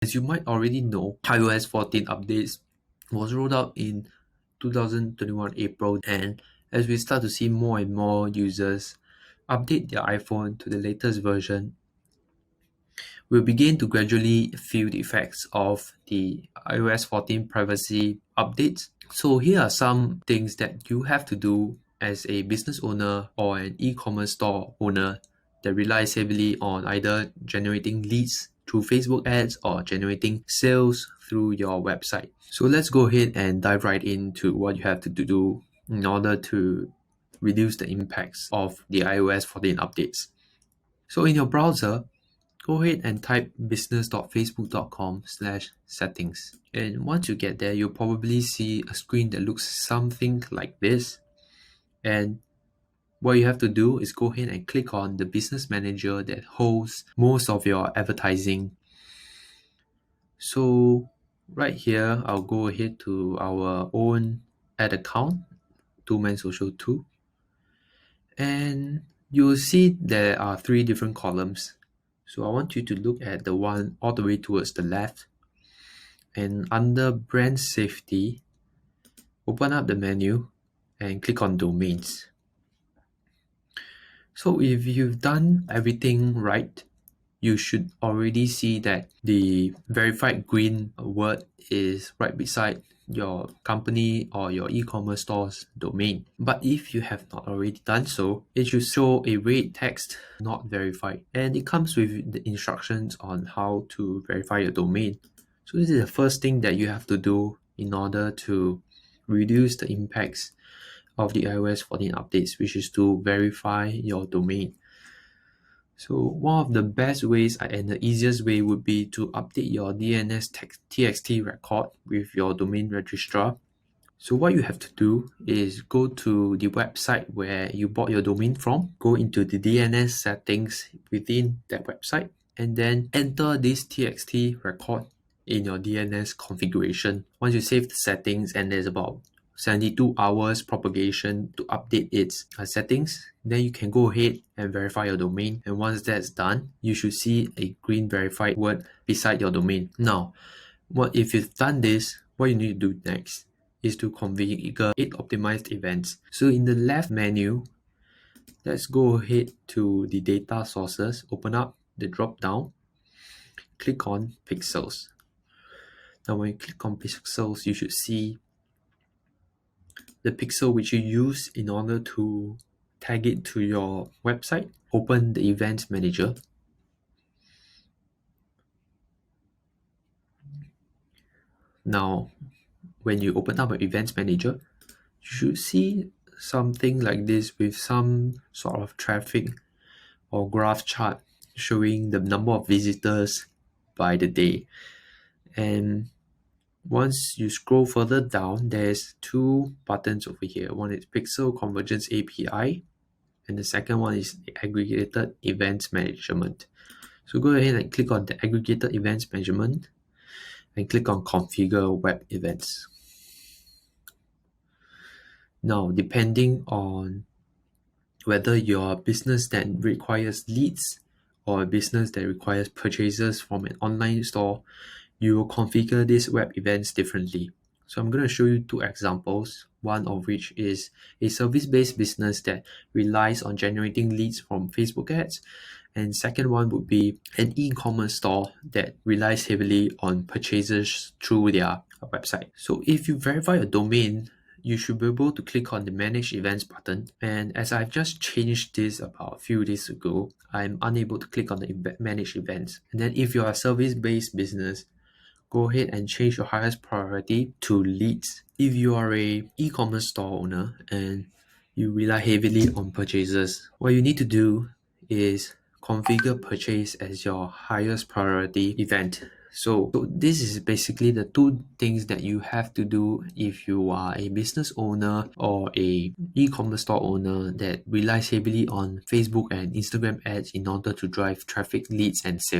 As you might already know, iOS 14 updates was rolled out in 2021 April, and as we start to see more and more users update their iPhone to the latest version, we'll begin to gradually feel the effects of the iOS 14 privacy updates. So here are some things that you have to do as a business owner or an e-commerce store owner that relies heavily on either generating leads through Facebook ads or generating sales through your website. So let's go ahead and dive right into what you have to do in order to reduce the impacts of the iOS 14 updates. So in your browser, go ahead and type business.facebook.com/settings. And once you get there, you'll probably see a screen that looks something like this. And what you have to do is go ahead and click on the business manager that holds most of your advertising. So right here, I'll go ahead to our own ad account, 2Man Social 2. And you'll see there are 3 different columns. So I want you to look at the one all the way towards the left. And under brand safety, open up the menu and click on domains. So if you've done everything right, you should already see that the verified green word is right beside your company or your e-commerce store's domain. But if you have not already done so, it should show a red text, not verified. And it comes with the instructions on how to verify your domain. So this is the first thing that you have to do in order to reduce the impacts of the iOS 14 updates, which is to verify your domain. So one of the best ways and the easiest way would be to update your DNS.txt record with your domain registrar. So what you have to do is go to the website where you bought your domain from, go into the DNS settings within that website, and then enter this TXT record in your DNS configuration. Once you save the settings, and there's about 72 hours propagation to update its settings, then you can go ahead and verify your domain. And once that's done, you should see a green verified word beside your domain. Now, if you've done this, what you need to do next is to configure 8 optimized events. So in the left menu, let's go ahead to the data sources, open up the drop down, click on pixels. Now when you click on pixels, you should see the pixel which you use in order to tag it to your website. Open the events manager. Now, when you open up an events manager, you should see something like this with some sort of traffic or graph chart showing the number of visitors by the day. And once you scroll further down, there's 2 buttons over here. One is Pixel Convergence API, and the second one is the Aggregated Events Management. So go ahead and click on the Aggregated Events Management and click on Configure Web Events. Now, depending on whether you're a business that requires leads or a business that requires purchases from an online store, you will configure these web events differently. So I'm going to show you 2 examples, one of which is a service-based business that relies on generating leads from Facebook ads, and second one would be an e-commerce store that relies heavily on purchases through their website. So if you verify a domain, you should be able to click on the Manage Events button. And as I've just changed this about a few days ago, I'm unable to click on the Manage Events. And then if you're a service-based business, go ahead and change your highest priority to leads. If you are a e-commerce store owner and you rely heavily on purchases, what you need to do is configure purchase as your highest priority event. So this is basically the 2 things that you have to do if you are a business owner or a e-commerce store owner that relies heavily on Facebook and Instagram ads in order to drive traffic, leads, and sales.